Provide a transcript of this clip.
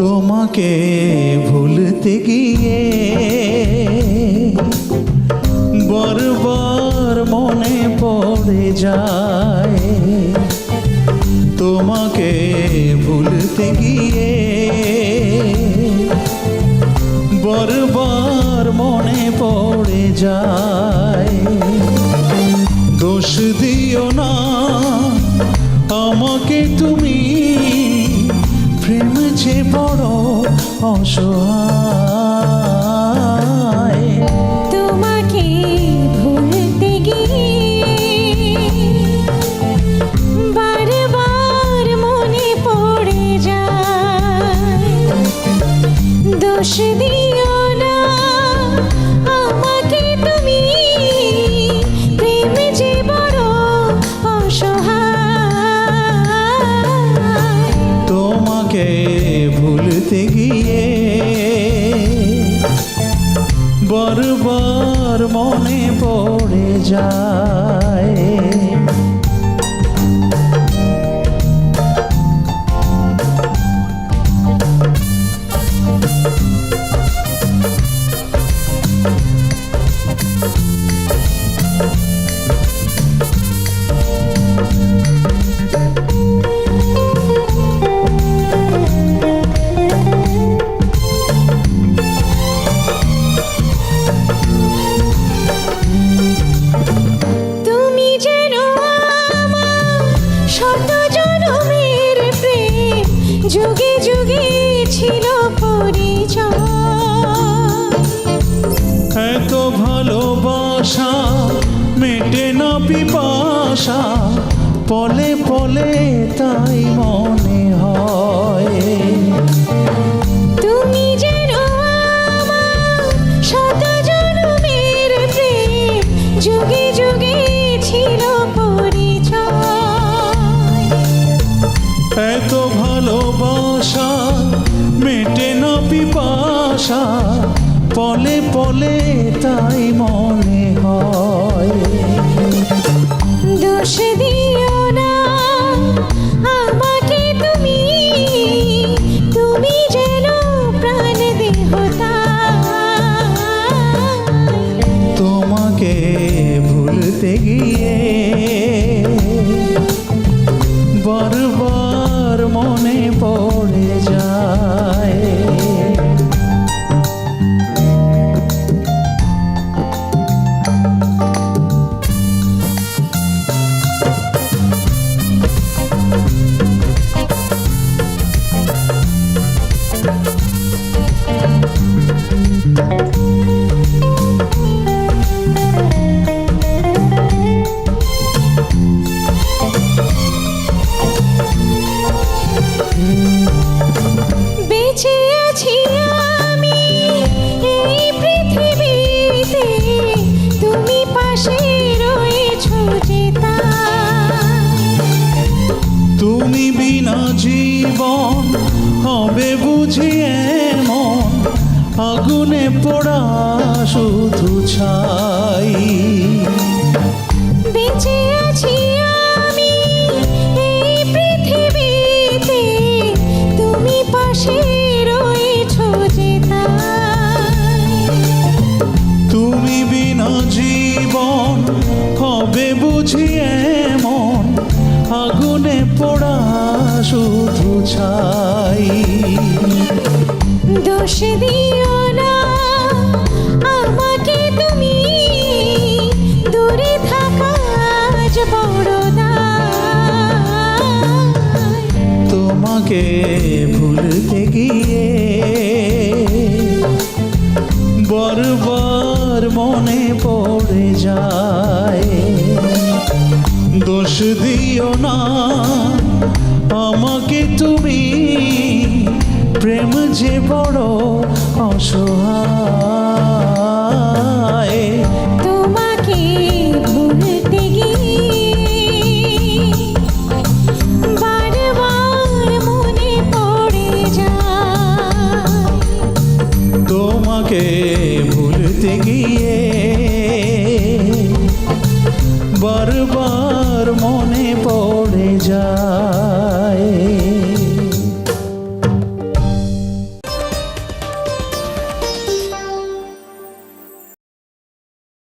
তোমাকে ভুলতে গিয়ে বারবার মনে পড়ে যায়। তোমাকে ভুলতে গিয়ে বারবার মনে পড়ে যায়। দোষ দিও না আমাকে তুমি, প্রেম যে বড় অসহায়। তোমাকে ভুলতে গিয়ে বারবার মনে পড়ে যায়। দোষ দিও না আমাকে তুমি, প্রেম যে বড় অসহায়। তোমাকে ভুলতে গিয়ে বারবার মনে পড়ে যায়। তুমি যেন আমার শত জনমের প্রেম, যুগে যুগে ছিল পরিচয়। এত ভালোবাসা মেটে না পিপাসা, পলে পলে তাই মনে হয়। তুমি যেন আমার শত জনমের প্রেম, যুগে যুগে ছিল পরিচয়। এত ভালোবাসা মেটে না পিপাসা, পলে পলে তাই মনে হয়। দোষ দিও না আমাকে তুমি, তুমি যেন প্রাণ দেহতায়। তোমাকে ভুলতে গিয়ে বারবার মনে পড়ে যায়। বেঁচে আছি আমি এই পৃথিবীতে, তুমি পাশে রয়েছো যে তাই। তুমি বিনা জীবন হবে বুঝি এমন, আগুনে পোড়া শুধু ছাই। বেঁচে আছি আমি এই পৃথিবীতে, তুমি পাশে রয়েছো যে তাই। তুমি বিনা জীবন হবে বুঝি এমন, আগুনে পোড়া শুধু ছাই। দোষ দিও না আমাকে তুমি, দূরে থাকা আজ বড় দায়। তোমাকে ভুলতে গিয়ে বারবার মনে পড়ে যায়। দোষ দিও না আমাকে তুমি, প্রেম যে বড় অসহায়। তোমাকে ভুলতে গিয়ে যায়।